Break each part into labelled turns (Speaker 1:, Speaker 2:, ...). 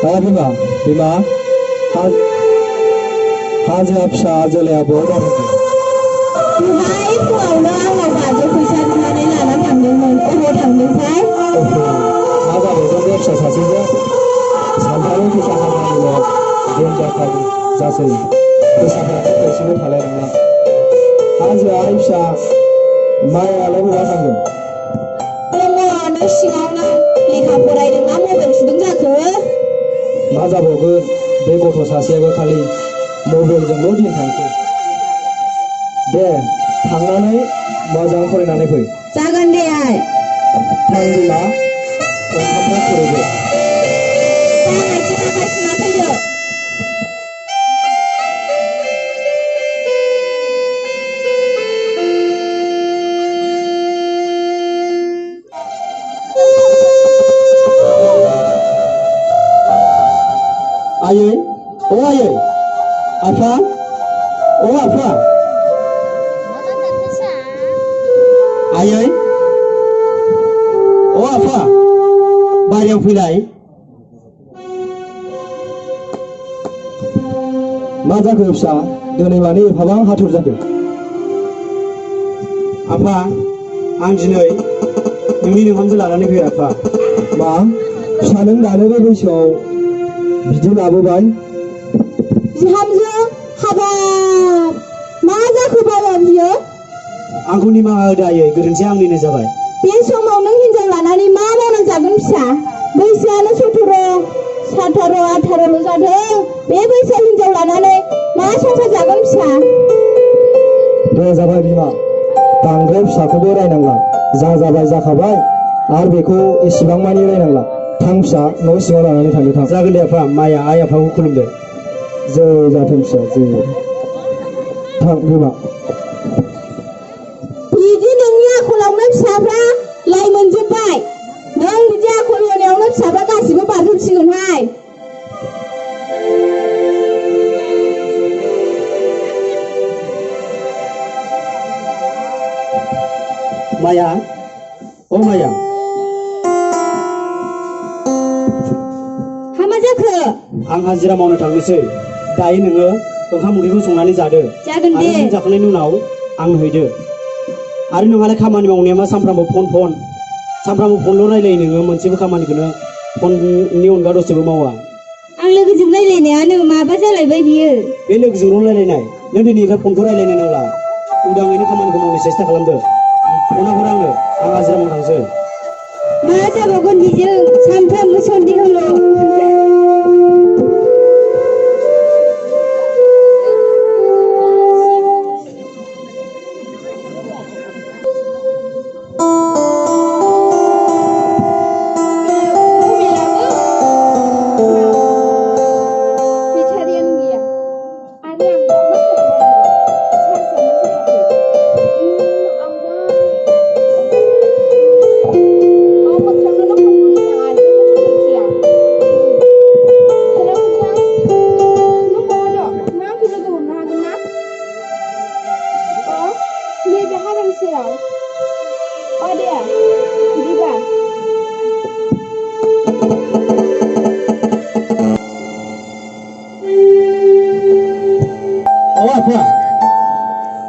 Speaker 1: बिमा बिमा हाजोआ फिसा जोलैया बहाय दं?
Speaker 2: दहाय फुङावनो आंनाव बाजौ फैसा बिनानै लाना थांदोंमोन। अबाव थांदोंथाय?
Speaker 1: मा जाबावदों बे फिसा सासेजों सानफ्रामबो फैसा हानांगौल' दिन जाथारि जासै फैसाफ्रानो थाइसेबो थालाय नंला। हाजोआ फिसा माइयालाय बहा थांदों?
Speaker 2: दङ न' सिङावनो। लेखा फरायदों ना मबाइल थुदों जाखो?
Speaker 1: मा जाबावगोन बे गथ' सासेयाबो खालि मबाइलजोंल' दिन थांसै। दे थांनानै मोजां फरायनानै फै।
Speaker 2: जागोन दे आइ।
Speaker 1: थां बिमा ओंखामफ्रा खुरैदो।
Speaker 2: आथिं आखाइ सुना फैदो।
Speaker 1: आयै ओ आयै आफा ओ आफा आयै ओ आफा बारियाव फैलाय। मा जाखो फिसा दिनै मानो एफाबां हाथुर जाखो? आफा आं दिनै नोंनि नोंहामजो लानानै फैबाय आफा। मा फिसा नों दानो बे बैसोआव बिदि लाबोबाय?
Speaker 2: बिहामजो हाबाब मा जाखो बाबा बियो?
Speaker 1: आंखौ निमाहा होदो आयै गोरोन्थिया आंनिनो जाबाय।
Speaker 2: बे समाव नों हिनजाव लानानै मा मावना जागोन फिसा? बैसोआनो 17, 18 जादों। बे बैसोआव हिनजाव लानानै मा संसार जागोन फिसा?
Speaker 1: दे जाबाय बिमा बांद्राय फिसाखौबो रायनांला। जा जाबाय जाखाबाय आरो बेखौ एसेबां मानि रायनांला। थां फिसा न' सिङाव लानानै थांदो थां। जागोन दे आफा। माया आइ आफाखौ खुलुमदो। जै जाथों फिसा जै। थां बिमा।
Speaker 2: बिदि नोंनि आखलावनो फिसाफ्रा लाइ मोनजोब्बाय। नों बिदि आखल होनायावनो फिसाफ्रा गासिबो बारजोबसिगोनहाय।
Speaker 1: माया ओ माया
Speaker 2: मा जाखो?
Speaker 1: आं हाजिरा मावनो थांनोसै। दायो नोङो ओंखाम ओंख्रिखौ संनानै जादो।
Speaker 2: जागोन दे।
Speaker 1: आरो जाखांनायनि उनाव आंनो हैदो। आरो नोंहालाय खामानि मावनाया मा सानफ्रामबो फन सानफ्रामबो फनल' रायलायो नोङो मोनसेबो खामानिखौनो फननि अनगा दसेबो मावा।
Speaker 2: आं लोगोजों रायलायनायानो माबा जालायबाय बियो।
Speaker 1: बे लोगोजोंल' रायलायनाय। नों दिनैनिफ्राय फनखौ रायलायनो नांला। उदाङैनो खामानिखौ मावनो सेस्था खालामदो। फना हर आंनो आं हाजिरा मावनो थांसै।
Speaker 2: मा जाबावगोन बिजों सानफ्रामबो सन्देहल'।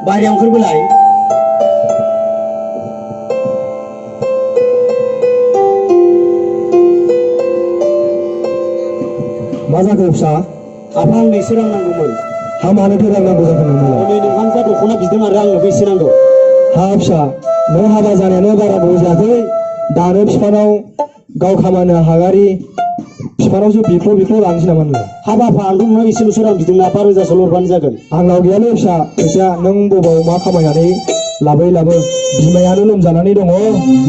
Speaker 1: बाहेरायाव ओंखारबोलाय। मा जाखो फिसा? आफा आंनो एसे रां नांगौमोन। हा मानोथो रां नांगौ जाखो नोंनोलाय? दिनै नोंहामजोआ दख'ना बिदों आरो आंनोबो एसे नांगौ। हा फिसा नों हाबा जानायानो बारा गोबाव जायाखै। दानो बिफानाव गाव खामायनो हागारि बिफानावसो बिख्ल' लांसै नामा नोङो? हाबाफा आंथ' नोंनाव एसेल'सो रां बिदोंना 5 रोजासोल' हरबानो जागोन। आंनाव गैयालै फिसा फैसाया। नों बबाव मा खामायनानै लाबो बिमायानो लोमजानानै दङ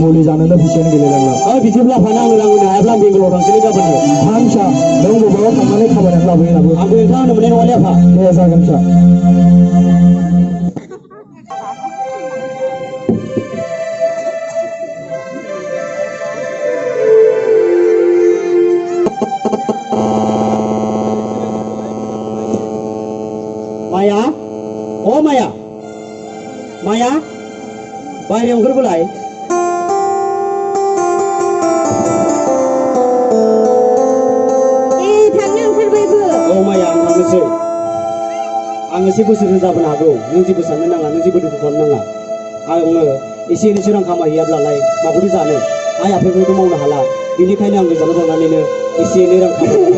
Speaker 1: मुलि जानोनो फैसायानो गैलायलांला। बिदिब्ला फाना आंनो रां होनो हायाब्ला आं बेंगालराव थांसैलै गाबोननो। थां फिसा नों बबाव थांनानै खामायनानै लाबोयो आंबो नोंथाङा होनो मोननाय नङालै आफा। दे जागोन फिसा। माया ओ माया बाहेरायाव ओंखारबोलाय।
Speaker 2: ए
Speaker 1: एसे बोसोर जाबोनो हागौ नों जेबो साननो नाङा नों जेबो दुखु खालामनो नाङा आङो एसे एनैसो रां खामायहैयाब्लालाय माबोरै जानो आइ आफाखौथ' मावनो हाला बेनिखायनो आं गोजानाव थांनानैनो एसे एनै रां खामायनो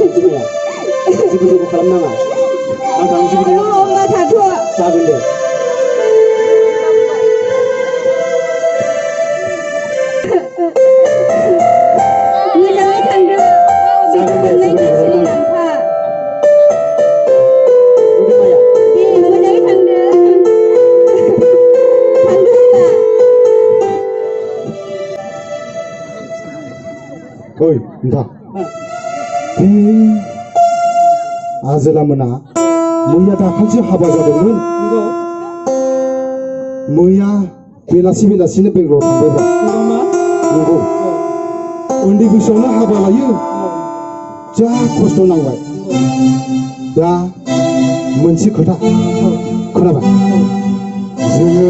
Speaker 1: जेबो दुखु खालामनाङा आं थांनोसै बिदिनो जागोन दे
Speaker 3: ओइ नोंथां बे आजोला मोना मैया दाखालिसो हाबा जादोंमोन मैया बेलासिनो बेंगलराव थांबायब्रा नंगौ उन्दै बैसोआवनो हाबा लायो जा खस्थ' नांबाय दा मोनसे खोथा खोनाबाय जोङो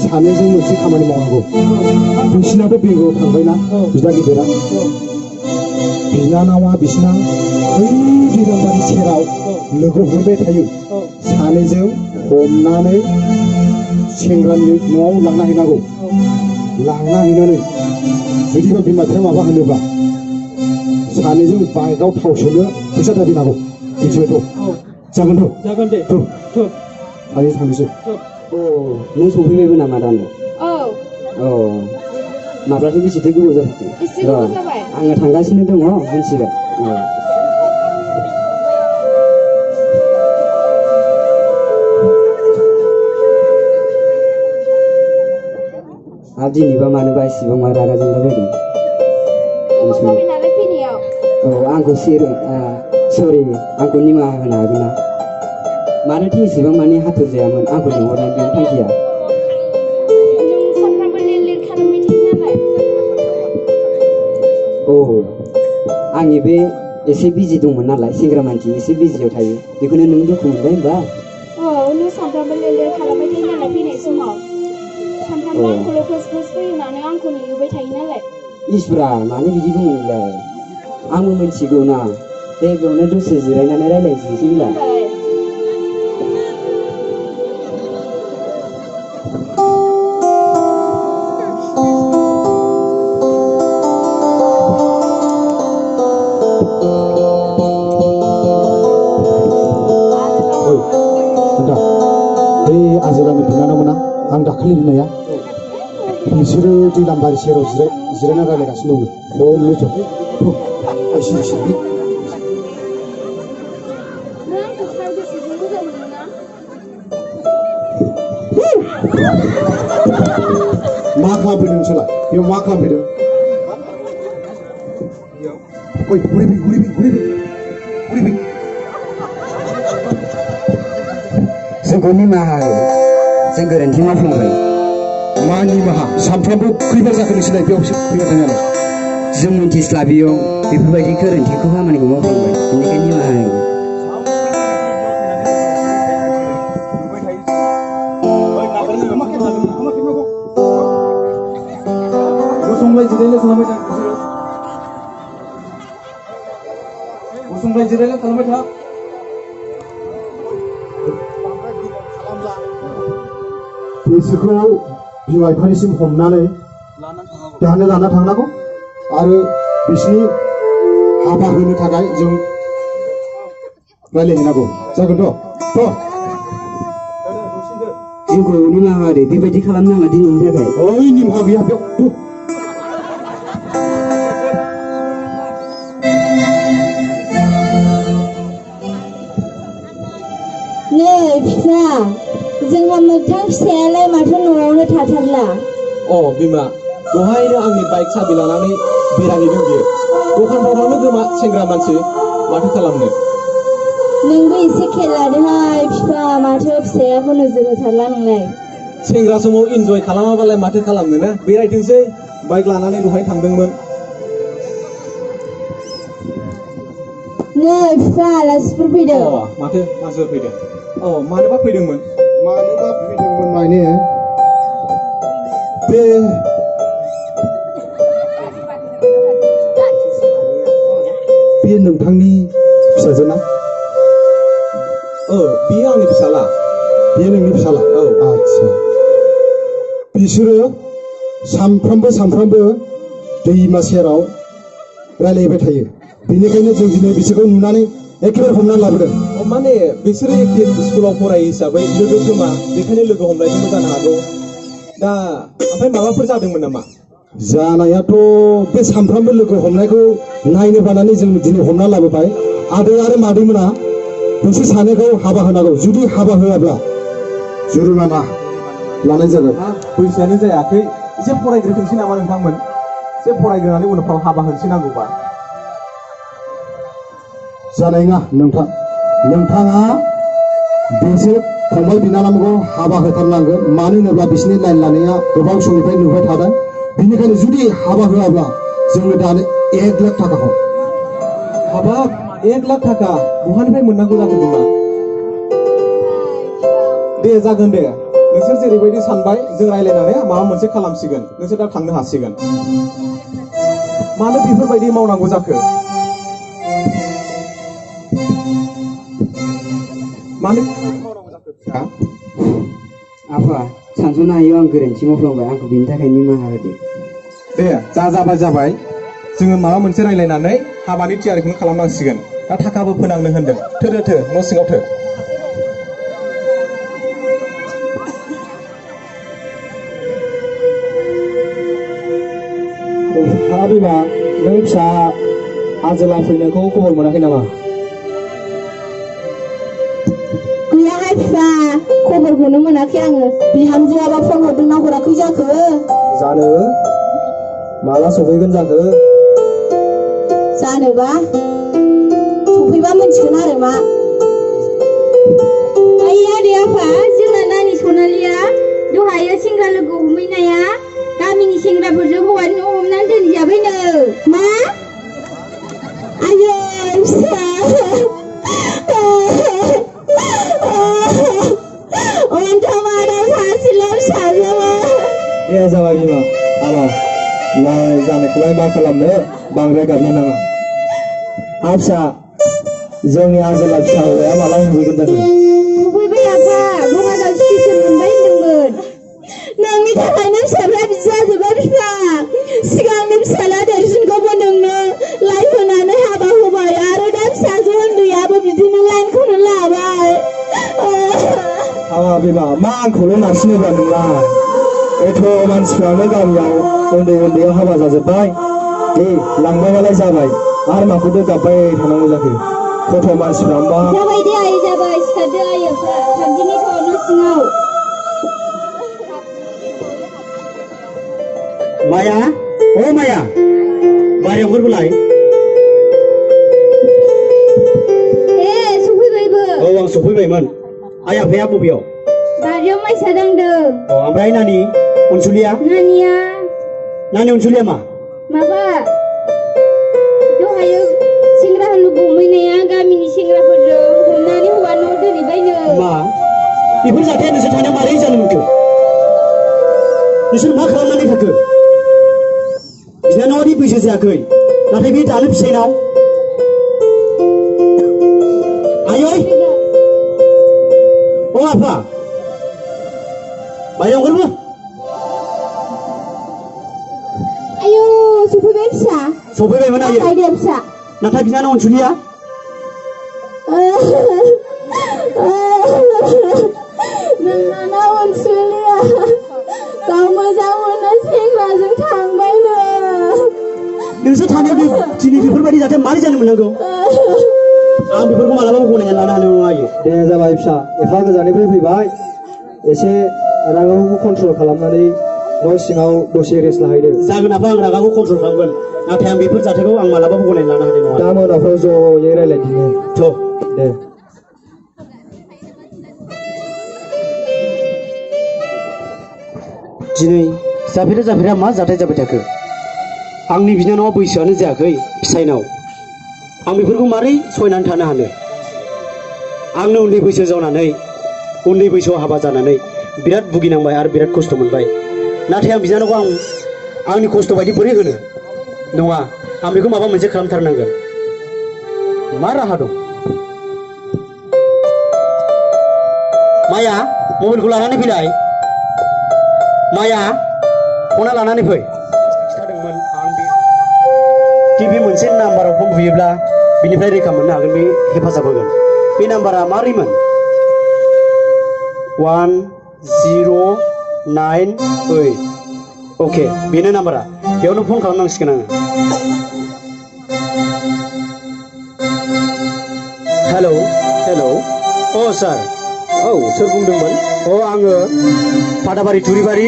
Speaker 3: सानैजों मोनसे खामानि मावनांगौ बिसिनाथ' बेंगलराव थांबायना बिदा गिदिरा बिनानावा बिसिना बै दैलांबारि सेराव लोगो हमबाय थायो सानैजों हमनानै सेंग्रानि न'आव लांना हैनांगौ लांना हैनानै जुदिबा बिमा बिफाया माबा होनोबा सानैजों बाइकआव थाव सोनो फैसा दाबिनांगौ मिथिबायथ' जागोन दे सानैजों थांनोसै
Speaker 1: नों सफैबायबो नामा दानो औ माब्लाथो बेसेथो गोबाव जाबाय आङो थांगासिनो दङ मिथिबाय दिनैबा मानोबा इसेबां मा रागा जोंलाबायदों औ आंखौ सरि आंखौ निमाहा होनो हागोन ना मानोथो इसेबां माने हाथुर जायामोन आंखौ लिंहरनाय बेनि थांखिया आंनि बे एसे बिजि दंमोन नालाय सेंग्रा मानसि एसे बिजियाव थायो बेखौनो नों दुखु मोनबाय होनबा
Speaker 2: नों सानफ्रामबो लेट खालामबाय थायो नालाय फैनाय समाव सानफ्रामबो आंखौल' फोस फैनानै आंखौ नेहोबाय थायो नालाय
Speaker 1: इसोरा मानो बिदि बुङो नोंलाय आंबो मिथिगौ ना दे बेयावनो दसे जिरायनानै रायज्लायनोसै होनबा
Speaker 3: आजोलानि बिनानावमोना आं दाखालि होननाया बिसोरो दैलांबारि सेराव जिरायना रायज्लायगासिनो दंमोन मा खालामफैदों नोंसोरलाय बेयाव मा खालामफैदों
Speaker 1: जोंखौ निमाहा हो जों गोरोन्थि मावफ्लांबाय
Speaker 3: मा निमाहा सानफ्रामबो खैबार जाखो नोंसोरलाय बेयावसो फैबाय थानायालाय
Speaker 1: जों मिन्थिस्लाबियाव बेफोरबायदि गोरोन्थिखौ खामानिखौ मावफ्लांबाय बेनिखायनो निमाहा हो
Speaker 3: जिरायलाय खालामबाय था बिसोरखौ बिमा बिफानिसिम हमनानै दानो लाना थांनांगौ आरो बिसिनि हाबा होनो थाखाय जों रायज्लायहैनांगौ जागोनथ'
Speaker 1: जोंखौ निमाहा हो बेबायदि खालामनाङा दिनैनि थाखाय
Speaker 3: ओइ निमाहा गैया बेयाव
Speaker 2: नै बिफा जोंहा मोगथां फिसायालाय माथो न'आवनो थाथारला
Speaker 4: बिमा दहायनो आंनि बाइक साबि लानानै बेरायहैदों बियो दखानफ्राव थांनो गोमा सेंग्रा मानसि माथो खालामनो
Speaker 2: नोंबो एसे खेल लादोहाय बिफा माथो फिसायाखौ नोजोर होथारला नोंलाय
Speaker 4: सेंग्रा समाव इन्जय खालामाबालाय माथो खालामनो ना बेरायथोंसै बाइक लानानै दहाय थांदोंमोन
Speaker 2: नै बिफा आलासिफोर फैदों
Speaker 4: माथो मानसिफोर फैदों मानोबा फैदोंमोन
Speaker 3: माने बे नोंथांनि फिसाजोना बिसोरो सानफ्रामबो दैमा सेराव रायलायबाय थायो। बेनिखायनो जों दिनै बिसोरखौ नुनानै एखेबारे हमना लाबोदों।
Speaker 4: माने बिसोरो एखे स्कुलाव फरायो हिसाबै लोगो खोमा, बेखायनो लोगो हमलायदोंबो जानो हागौ। दा ओमफ्राय माबाफोर जादोंमोन नामा?
Speaker 3: जानायाथ' बे सानफ्रामबो लोगो हमनायखौ नायनो बानानै जों दिनै हमना लाबोबाय। आदै आरो मादैमोना बिसोर सानैखौ हाबा होनांगौ। जुदि हाबा होआब्ला जुरिमाना लानाय जागोन।
Speaker 4: बैसोआनो जायाखै, एसे फरायग्रोथोंसै नामा नोंथांमोन? एसे फरायग्रोनानै उनावफ्राव हाबा होनोसै नांगौबा।
Speaker 3: जानाय नङा नोंथां। नोंथाङा बिसोर फंबाय बिनानावखौ हाबा होथारनांगोन। मानो होनोब्ला बिसोरनि लाइन लानाया गोबां समनिफ्राय नुबाय थादों। बेनिखायनो जुदि हाबा होआब्ला जोंनो दानो 1 लाख थाखा हर।
Speaker 4: हाबाब 1 लाख थाखा बहानिफ्राय मोननांगौ जाखो बिमा? दे जागोन दे, नोंसोर जेरैबायदि सानबाय जों रायलायनानै माबा मोनसे खालामसिगोन। नोंसोर दा थांनो हासिगोन। मानो बेफोरबायदि मावनांगौ जाखो? मानो मावनांगौ जाखो फिसा?
Speaker 1: आफा, सानस'नो हायो आं गोरोन्थि मावफ्लांबाय, आंखौ बिनि थाखाय निमाहा होदो।
Speaker 4: दे जाबाय जोङो माबा मोनसे रायलायनानै हाबानि थियारिखौनो खालामनांसिगोन। दा थाखाबो फोनांनो होनदों। थो न' सिङाव थो।
Speaker 1: हा बिमा, नों फिसा आजोला फैनायखौ खबर मोनाखै नामा?
Speaker 2: गैयाहाय बिफा, खबरखौनो मोनाखै आङो। बिहामजोआबा फन हरदोंना हराखै जाखो?
Speaker 1: जानो, माला सफैगोन जाखो?
Speaker 2: जानोबा सफैबा मोनथिगोन आरो मा। आदै आफा, जोंना नानि सनालिया दहायो सेंग्रा लोगो हमहैनाया गामिनि सेंग्राफोरजों हौवानि न' हमनानै दोनहैजाबायनो। मा? आयै फिसा, अन्थामादाव सासेल' फिसाजोमोन।
Speaker 1: दे जाबाय बिमा, हाबा जानायखौलाय मा खालामनो, बांद्राय गाबनो नाङा। हा फिसा, जोंनि आजोला फिसा हौवाया माला मोनफैगोन जाखो?
Speaker 2: सफैबाय आफा, बङाइगाव स्टेसन मोनबाय होनदोंमोन। नोंनि थाखायनो फिसाफ्रा बिदि जाजोब्बाय बिफा। सिगांनि फिसाला देरसिनखौबो नोंनो लाइन होनानै हाबा होबाय, आरो दा फिसाजो उन्दैयाबो बिदिनो लाइनखौनो लाबाय।
Speaker 1: हाबा बिमा, मा आंखौल' नारसिनोब्ला नोंलाय? एथ' मानसिफ्रानो गामियाव उन्दैयाव हाबा जाजोब्बाय। दे लांबायबालाय जाबाय, आरो माखौथो गाबबाय थानांगौ जाखो? गथ' मानसिफ्राबा
Speaker 2: जाबाय दे आयै, जाबाय। सिखारदो आइयोफ्रा, थांदिनि थ' न' सिङाव।
Speaker 1: माया, माया, मायावफोरबोलाय?
Speaker 2: सफैबायबो।
Speaker 1: औ, आं सफैबायमोन। आइ आफाया बबेयाव?
Speaker 2: बारियाव माइसा दांदों।
Speaker 1: ओमफ्राय नानि अनसुलिया? नानि अनसुलिया मा?
Speaker 2: माबा, दहायो सेंग्रा लोगो हमहैनाया गामिनि सेंग्राफोरजों हमनानै हौवा न' दोनहैबायनो।
Speaker 1: मा? बेफोर जाथाया नोंसोर थानायाव मारै जानो मोनखो? नोंसोर मा खालामनानै थाखो? बिनानावादि बैसो जायाखै, नाथाय बे दानो फिसाइनाव। आयै, आफा, बायह्रायाव ओंखारबो।
Speaker 2: आयौ, सफैबाय फिसा।
Speaker 1: सफैबायमोन आयै।
Speaker 2: दे फिसा।
Speaker 1: नाथाय बिनानाव अनसुलिया?
Speaker 2: नोंनानाव अनसुलिया गाव मोजां मोननाय सेंग्राजों थांबायनो।
Speaker 1: नोंसोर थानायाव दिनै बेफोरबायदि जाथाया मारै जानो मोननांगौ? आं बेफोरखौ मालाबाबो गनायना लानो हानाय नङा आयै। दे जाबाय फिसा, एफा गोजाननिफ्राय फैबाय, एसे रागाखौ कन्ट्रल खालामनानै न' सिङाव दसे रेस्ट लाहैदो। जागोन आफा, आं रागाखौ कन्ट्रल खालामगोन, नाथाय आं बेफोर जाथायखौ आं मालाबाबो गनायना लानो हानाय नङा। दा मोनाफ्राव ज'यै रायलायदिनि। दे। दिनै जाफेरा मा जाथाय जाबाय थाखो? आंनि बिनानावा बैसोआनो जायाखै फिसाइनाव। आं बेफोरखौ मारै सहायनानै थानो हानो? आंनो उन्दै बैसो जानानै, उन्दै बैसोआव हाबा जानानै बिराद भुगिनांबाय आरो बिराद खस्थ' मोनबाय। नाथाय आं बिनानावखौ आंनि खस्थ' बायदि बोरै होनो? नङा, आं बेखौ माबा मोनसे खालामथारनांगोन। मा राहा दं? माया, मबाइलखौ लानानै फैलाय। माया फना लानानै फै खिथादोंमोन आं बे टिभि मोनसे नाम्बाराव फन बुयोब्ला बिनिफ्राय रैखा मोननो हागोन बे हेफाजाब होगोन बे नाम्बारा मारैमोन 1098 अके बेनो नाम्बारा बेयावनो फन खालामनांसिगोन आङो हेलौ हेलौ अ सार औ सोर बुंदोंमोन अ आङो फादाबारि थुरिबारि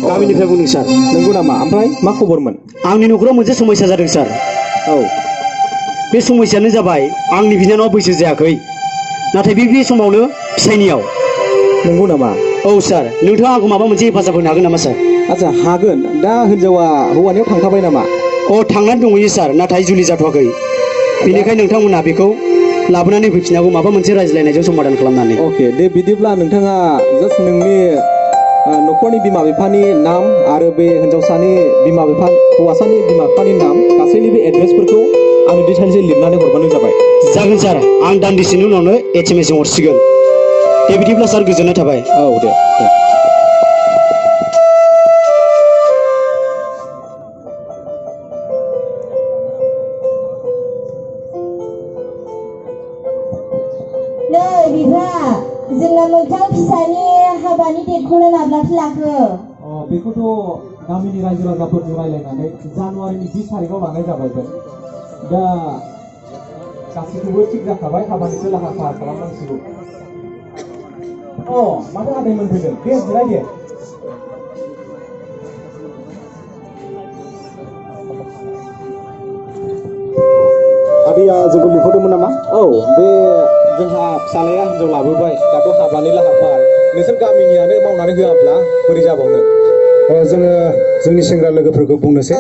Speaker 1: गामिनिफ्राय बुंदों सार
Speaker 4: नंगौ नामा ओमफ्राय मा खबरमोन
Speaker 1: आंनि न'खराव मोनसे समस्या जादों सार
Speaker 4: औ
Speaker 1: बे समस्यानो जाबाय आंनि बिनानावा बैसो जायाखै नाथाय बे समावनो फिसायनियाव
Speaker 4: नंगौ नामा
Speaker 1: औ सार नोंथाङा आंखौ माबा मोनसे हेफाजाब होनो हागोन नामा सार
Speaker 4: आच्छा हागोन दा हिन्जावा हौवानियाव थांखाबाय नामा
Speaker 1: अ थांनानै दंहैयो सार नाथाय जुलि जाथ'वाखै बेनिखायनो नोंथांमोनहा बेखौ लाबोनानै फैफिनांगौ माबा मोनसे रायज्लायनायजों समाधान खालामनानै
Speaker 4: अके दे बिदिब्ला नोंथाङा जास्ट नोंनि न'खरनि बिमा बिफानि नाम आरो बे हिन्जावसानि बिमा बिफा हौवासानि बिमा बिफानि नाम गासैनिबो एड्रेसफोरखौ आंनो डिटेल्सै लिरनानै हरबानो जाबाय
Speaker 1: जागोन सार आं दान्दिसेनि उनावनो SMS जों हरसिगोन दे बिदिब्ला सार गोजोननाय थाबाय
Speaker 4: औ दे
Speaker 2: नै बिफा जोंना मोगथां फिसानि हाबानि डेटखौलाय माब्लाथो लाखो
Speaker 4: बेखौथ' गामिनि रायजो राजाफोरजों रायज्लायनानै जानुवारिनि 20 तारिखआव लानाय जाबायमोन दा गासैखौबो थिग जाखाबाय हाबानिसो लाहार फाहार खालामनांसिगौ माथो आदै मोनफैदों दे जिराय दे
Speaker 3: आदैया जोंखौ लिंहरदोंमोन नामा
Speaker 4: औ बे जोंहा फिसालाया हिन्जाव लाबोबाय दाथ' हाबानि लाहार फाहार नोंसोर गामिनियानो मावनानै होआब्ला बोरै जाबावनो
Speaker 3: जोङो जोंनि सेंग्रा लोगोफोरखौ बुंनोसै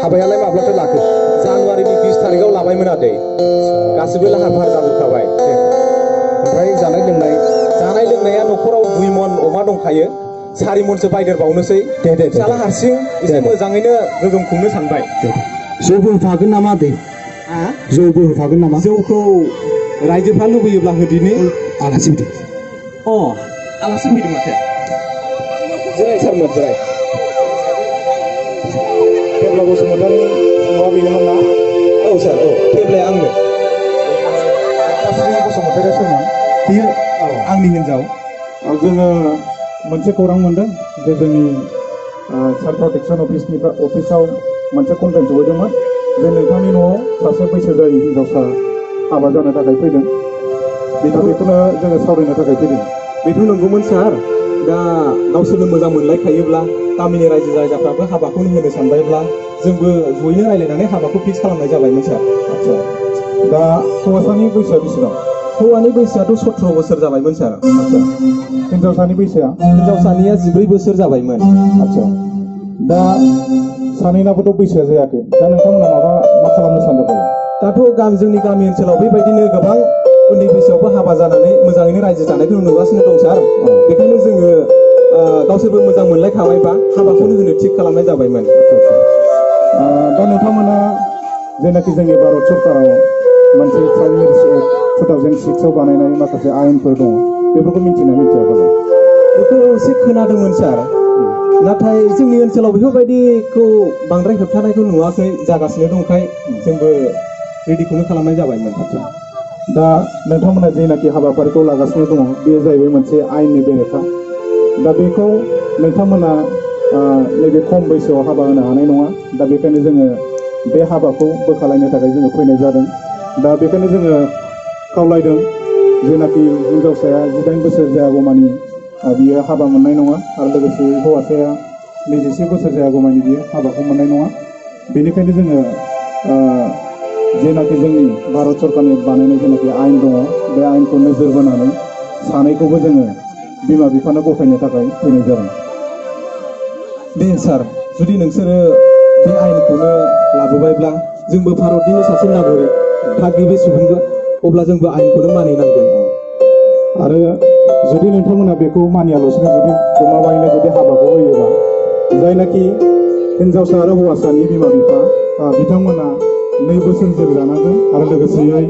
Speaker 4: हाबायालाय माब्लाथो लाखो जानुवारिनि 20 तारिखआव लाबायमोन आदै गासिबो लाहार फाहार जाजोबखाबाय
Speaker 3: ओमफ्राय जानाय
Speaker 4: लोंनाया न'खराव 2 मन अमा दंखायो 4 मनसो बायदेरबावनोसै
Speaker 3: दे
Speaker 4: फिसाला हारसिं एसे मोजाङैनो गोगोम खुंनो सानबाय
Speaker 3: जौबो होफागोन नामा आदै जौबो होफागोन नामा
Speaker 4: जौखौ रायजोफ्रा लुबैयोब्ला होदिनि
Speaker 3: आलासि फैदों
Speaker 4: आलासि फैदों माथो जिराय सारमोन जिराय
Speaker 3: जेब्ला बसुमतारी न'आ बेनोमोन ना
Speaker 4: औ सार औ टेब्लाया आंनो
Speaker 3: बसुमतारी सोरमोन
Speaker 4: बियो आंनि हिन्जाव
Speaker 3: जोङो मोनसे खौरां मोनदों जे जोंनि चाइल्ड प्रटेक्सन अफिसाव मोनसे कमप्लेन सहैदोंमोन जे नोंथांनि न'आव सासे बैसो जायै हिन्जावसा हाबा जानो थाखाय फैदों बेखौनो जोङो सावरायनो थाखाय फैदों
Speaker 4: बेथ' नंगौमोन सार दा गावसोरनो मोजां मोनलायखायोब्ला गामिनि रायजो राजाफ्राबो हाबाखौनो होनो सानबायब्ला जोंबो जयैनो रायज्लायनानै हाबाखौ फिक्स खालामनाय जाबायमोन सार
Speaker 3: आच्छा दा हौवासानि बैसोआ बेसेबां
Speaker 4: हौवानि बैसोआथ' 17 बोसोर जाबायमोन सार
Speaker 3: आच्छा हिन्जावसानि बैसोआ
Speaker 4: हिन्जावसानिया 14 बोसोर जाबायमोन
Speaker 3: आच्छा दा सानैनाबोथ' बैसोआ जायाखै दा नोंथांमोना मा खालामनो सानदों
Speaker 4: दाथ' जोंनि गामि ओनसोलाव बेबायदिनो गोबां उन्दै बैसोआवबो हाबा जानानै मोजाङैनो रायजो जानायखौ नुगासिनो दं सार बेखायनो जोङो गावसोरबो मोजां मोनलायखाबायबा हाबाखौनो होनो थिग खालामनाय जाबायमोन
Speaker 3: दा नोंथांमोना जेनाखि जोंनि भारत सरकाराव मोनसे चाइल्ड मेरिज एक्ट 2006आव बानायनाय माखासे आयेनफोर दङ बेफोरखौ मिथिना मिथियाबालाय
Speaker 4: बेखौ एसे खोनादोंमोन सार नाथाय जोंनि ओनसोलाव बेफोरबायदिखौ बांद्राय होबथानायखौ नुवाखै जागासिनो दंखाय जोंबो रेडिखौनो खालामनाय जाबायमोन
Speaker 3: दा नोंथांमोना जेनाखि हाबाफारिखौ लागासिनो दङ बेयो जाहैबाय मोनसे आयेननि बेरेखा दा बेखौ नोंथांमोना नैबे खम बैसोआव हाबा होनो हानाय नङा दा बेखायनो जोङो बे हाबाखौ बोखालायनो थाखाय जोङो फैनाय जादों दा बेखायनो जोङो खावलायदों जेनाखि हिन्जावसाया 18 बोसोर जायागौमानि बियो हाबा मोननाय नङा आरो लोगोसे हौवासाया 21 बोसोर जायागौमानि बियो हाबाखौ मोननाय नङा बेनिखायनो जोङो जेनाखि जोंनि भारत सरकारनि बानायनाय जेनाखि आयेन दङ बे आयेनखौ नोजोर बोनानै सानैखौबो जोङो बिमा बिफानो गथायनो थाखाय फैनाय जादों
Speaker 4: दे सार जुदि नोंसोरो बे आयेनखौनो लाबोबायब्ला जोंबो भारतनिनो सासे नागरिक थागिबि सुबुंजों अब्ला जोंबो आयेनखौनो मानिनांगोन
Speaker 3: आरो जुदि नोंथांमोना बेखौ मानियालासिनो जुदि गमामायैनो जुदि हाबाखौ होयोबा जायनाखि हिन्जावसा आरो हौवासानि बिमा बिफा बिथांमोना 2 बोसोर जेल जानांगोन आरो लोगोसेयै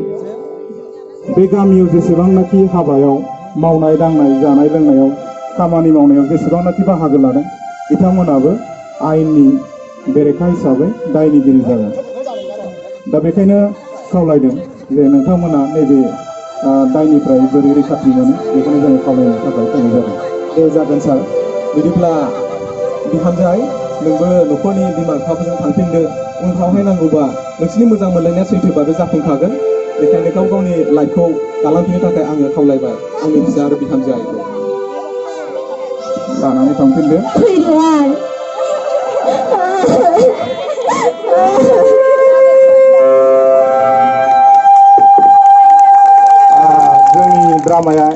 Speaker 3: बे गामियाव जेसेबांनाखि हाबायाव मावनाय दांनाय जानाय लोंनायाव
Speaker 5: खामानि मावनायाव जेसेबांनाखि बाहागो लादों बिथांमोनाबो आयेननि बेरेखा हिसाबै दायनिगिरि जागोन। दा बेखायनो खावलायदों जे नोंथांमोना नैबे दायनिफ्राय बोरै रैखाथि मोनो बेखौनो जोङो खावलायनो थाखाय फैनाय जादों।
Speaker 4: दे जागोन सार, बिदिब्ला बिहामजोआय नोंबो न'खरनि बिमा बिफाफोरजों थांफिनदो। उनफ्रावहाय नांगौबा नोंसिनि मोजां मोनलायनाया सैथोबाबो जाफुंखागोन। बेखायनो गाव गावनि लाइफखौ दालांफिननो थाखाय आङो खावलायबाय आंनि फिसा आरो बिहामजोआयखौ।
Speaker 5: लानानै थांफिनदो। जोंनि ड्रामाया